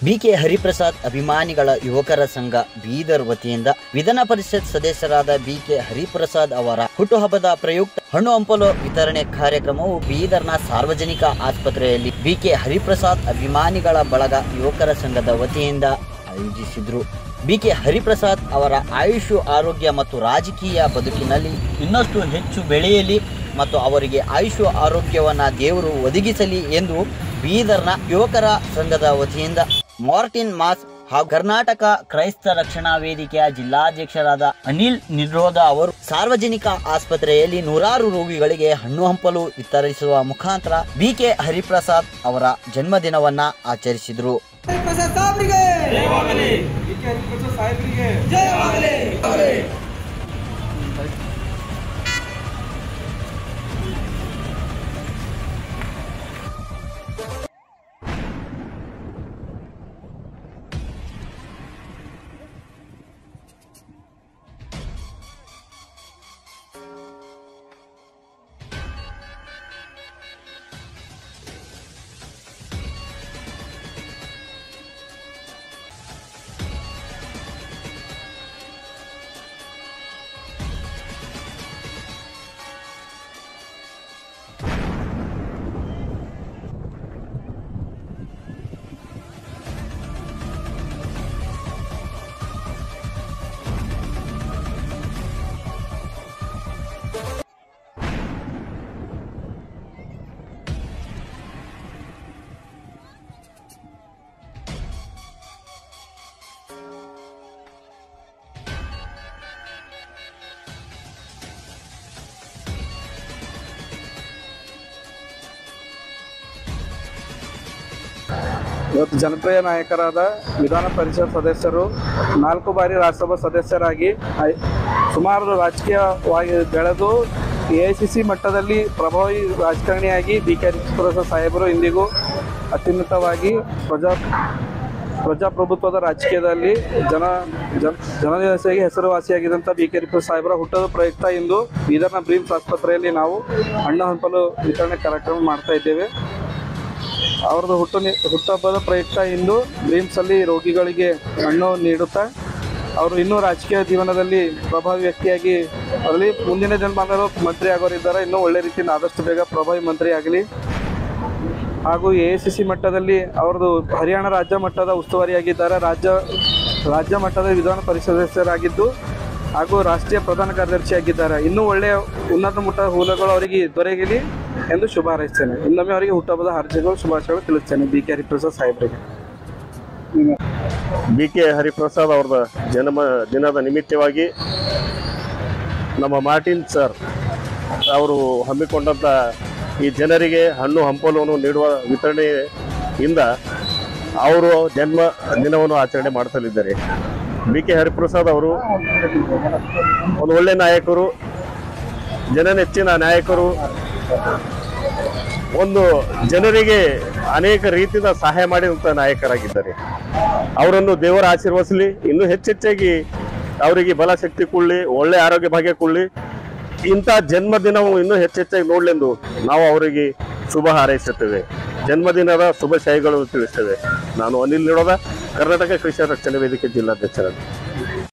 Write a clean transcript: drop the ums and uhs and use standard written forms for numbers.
BK Hariprasad ಅಭಿಮಾನಿಗಳ ಯುವಕರ ಸಂಘ ಬೀದರ್ ವತಿಯಿಂದ ವಿಧಾನ ಪರಿಷತ್ ಸದಸ್ಯರಾದ ಬಿಕೆ ಹರಿಪ್ರಸಾದ್ ಅವರ ಹುಟ್ಟುಹಬ್ಬದ ಪ್ರಯುಕ್ತ ಹಣ್ಣು ಹಂಪಲು ವಿತರಣೆ ಕಾರ್ಯಕ್ರಮವು ಬೀದರ್ನ ಸಾರ್ವಜನಿಕ ಆಸ್ಪತ್ರೆಯಲ್ಲಿ ಬಿಕೆ ಹರಿಪ್ರಸಾದ್ ಅಭಿಮಾನಿಗಳ ಬಳಗ ಯುವಕರ ಸಂಘದ ವತಿಯಿಂದ ಆಯೋಜಿಸಿದ್ರು. ಬಿಕೆ ಹರಿಪ್ರಸಾದ್ ಅವರ ಆಯುಷ್ ಆರೋಗ್ಯ ಮತ್ತು ರಾಜಕೀಯ ಬದುಕಿನಲ್ಲಿ ಇನ್ನಷ್ಟು ಹೆಚ್ಚು ಬೆಳೆಯಲಿ ಮತ್ತು ಅವರಿಗೆ ಆಯುಷ್ ಆರೋಗ್ಯವನ್ನ ದೇವರು ಒದಗಿಸಲಿ ಎಂದು ಬೀದರ್ನ ಯುವಕರ ಸಂಘದ ವತಿಯಿಂದ ಮಾರ್ಟಿನ್ ಮಾಸ್ ಹಾಗೂ ಕರ್ನಾಟಕ ಕ್ರೈಸ್ತ ರಕ್ಷಣಾ ವೇದಿಕೆಯ ಜಿಲ್ಲಾಧ್ಯಕ್ಷರಾದ ಅನಿಲ್ ನಿರೋಧ ಅವರು ಸಾರ್ವಜನಿಕ ಆಸ್ಪತ್ರೆಯಲ್ಲಿ ನೂರಾರು ರೋಗಿಗಳಿಗೆ ಹಣ್ಣು ಹಂಪಲು ವಿತರಿಸುವ ಮುಖಾಂತರ ಬಿಕೆ ಹರಿಪ್ರಸಾದ್ ಅವರ ಜನ್ಮದಿನವನ್ನ ಆಚರಿಸಿದರು. ಇವತ್ತು ಜನಪ್ರಿಯ ನಾಯಕರಾದ ವಿಧಾನ ಪರಿಷತ್ ಸದಸ್ಯರು 4 ಬಾರಿ ರಾಜ್ಯಸಭಾ ಸದಸ್ಯರಾಗಿ ಸುಮಾರು ರಾಜಕೀಯವಾಗಿ ಬೆಳೆದು AICC ಮಟ್ಟದಲ್ಲಿ ಪ್ರಭಾವಿ ರಾಜಕಾರಣಿಯಾಗಿ ಬಿಕೆ ಹರಿಪ್ರಸಾದ್ ಸಾಹೇಬರು ಇಂದಿಗೂ ಅತ್ಯುನ್ನತವಾಗಿ ಪ್ರಜಾಪ್ರಭುತ್ವದ ರಾಜಕೀಯದಲ್ಲಿ ಜನಸೇವೆಗೆ ಹೆಸರುವಾಸಿಯಾಗಿದ್ದಂಥ ಬಿಕೆ ಹರಿಪ್ರಸಾದ್ ಸಾಹೇಬರ ಹುಟ್ಟದ ಪ್ರಯುಕ್ತ ಇಂದು ಬೀದರ್ನ ಬ್ರೀಮ್ಸ್ ಆಸ್ಪತ್ರೆಯಲ್ಲಿ ನಾವು ಹಣ್ಣು ಹಂಪಲು ವಿತರಣೆ ಕಾರ್ಯಕ್ರಮ ಮಾಡ್ತಾ ಇದ್ದೇವೆ. ಅವರದ್ದು ಹುಟ್ಟುಹಬ್ಬದ ಪ್ರಯುಕ್ತ ಇಂದು ಬ್ರೀಮ್ಸಲ್ಲಿ ರೋಗಿಗಳಿಗೆ ಹಣ್ಣು ನೀಡುತ್ತಾ ಅವರು ಇನ್ನೂ ರಾಜಕೀಯ ಜೀವನದಲ್ಲಿ ಪ್ರಭಾವಿ ವ್ಯಕ್ತಿಯಾಗಿ ಅದರಲ್ಲಿ ಮುಂದಿನ ದಿನಮಾನಗಳು ಮಂತ್ರಿ ಆಗೋರಿದ್ದಾರೆ. ಇನ್ನೂ ಒಳ್ಳೆ ರೀತಿಯಿಂದ ಆದಷ್ಟು ಬೇಗ ಪ್ರಭಾವಿ ಮಂತ್ರಿ ಆಗಲಿ ಹಾಗೂ AICC ಮಟ್ಟದಲ್ಲಿ ಅವರದು ಹರಿಯಾಣ ರಾಜ್ಯ ಮಟ್ಟದ ಉಸ್ತುವಾರಿಯಾಗಿದ್ದಾರೆ. ರಾಜ್ಯ ಮಟ್ಟದ ವಿಧಾನ ಪರಿಷತ್ ಸದಸ್ಯರಾಗಿದ್ದು ಹಾಗೂ ರಾಷ್ಟ್ರೀಯ ಪ್ರಧಾನ ಕಾರ್ಯದರ್ಶಿಯಾಗಿದ್ದಾರೆ. ಇನ್ನೂ ಒಳ್ಳೆಯ ಉನ್ನತ ಮಟ್ಟದ ಹುದ್ದೆಗಳು ಅವರಿಗೆ ದೊರೆಯಲಿ ಎಂದು ಶುಭ ಹಾರೈಸ್ತೇನೆ. ಇನ್ನೊಮ್ಮೆ ಅವರಿಗೆ ಹುಟ್ಟುಹಬ್ಬದ ಹಾರ್ದಿಕ ಶುಭಾಶಯಗಳು ತಿಳಿಸ್ತೇನೆ ಬಿಕೆ ಹರಿಪ್ರಸಾದ್ ಸಾಹೇಬರಿಗೆ. ಬಿಕೆ ಹರಿಪ್ರಸಾದ್ ಅವರ ಜನ್ಮ ದಿನದ ನಿಮಿತ್ತವಾಗಿ ನಮ್ಮ ಮಾರ್ಟಿನ್ ಸರ್ ಅವರು ಹಮ್ಮಿಕೊಂಡಂಥ ಈ ಜನರಿಗೆ ಹಣ್ಣು ಹಂಪಲುವನ್ನು ನೀಡುವ ವಿತರಣೆಯಿಂದ ಅವರು ಜನ್ಮ ದಿನವನ್ನು ಆಚರಣೆ ಮಾಡಿಸಲಿದ್ದಾರೆ. ಬಿಕೆ ಹರಿಪ್ರಸಾದ್ ಅವರು ಒಂದು ಒಳ್ಳೆ ನಾಯಕರು, ಜನನೆಚ್ಚಿನ ನಾಯಕರು, ಒಂದು ಜನರಿಗೆ ಅನೇಕ ರೀತಿಯ ಸಹಾಯ ಮಾಡಿದಂಥ ನಾಯಕರಾಗಿದ್ದಾರೆ. ಅವರನ್ನು ದೇವರ ಆಶೀರ್ವದಿಸಲಿ, ಇನ್ನೂ ಹೆಚ್ಚೆಚ್ಚಾಗಿ ಅವರಿಗೆ ಬಲ ಶಕ್ತಿ ಕೊಡಲಿ, ಒಳ್ಳೆ ಆರೋಗ್ಯ ಭಾಗ್ಯ ಕೊಡಲಿ. ಇಂಥ ಜನ್ಮದಿನವು ಇನ್ನೂ ಹೆಚ್ಚೆಚ್ಚಾಗಿ ನೋಡಲೆಂದು ನಾವು ಅವರಿಗೆ ಶುಭ ಹಾರೈಸುತ್ತೇವೆ. ಜನ್ಮದಿನದ ಶುಭಾಶಯಗಳು ತಿಳಿಸ್ತೇವೆ. ನಾನು ಅನಿಲ್ ನಿರೋಧ, ಕರ್ನಾಟಕ ಕ್ರೈಸ್ತ ರಕ್ಷಣಾ ವೇದಿಕೆ ಜಿಲ್ಲಾಧ್ಯಕ್ಷರಾದ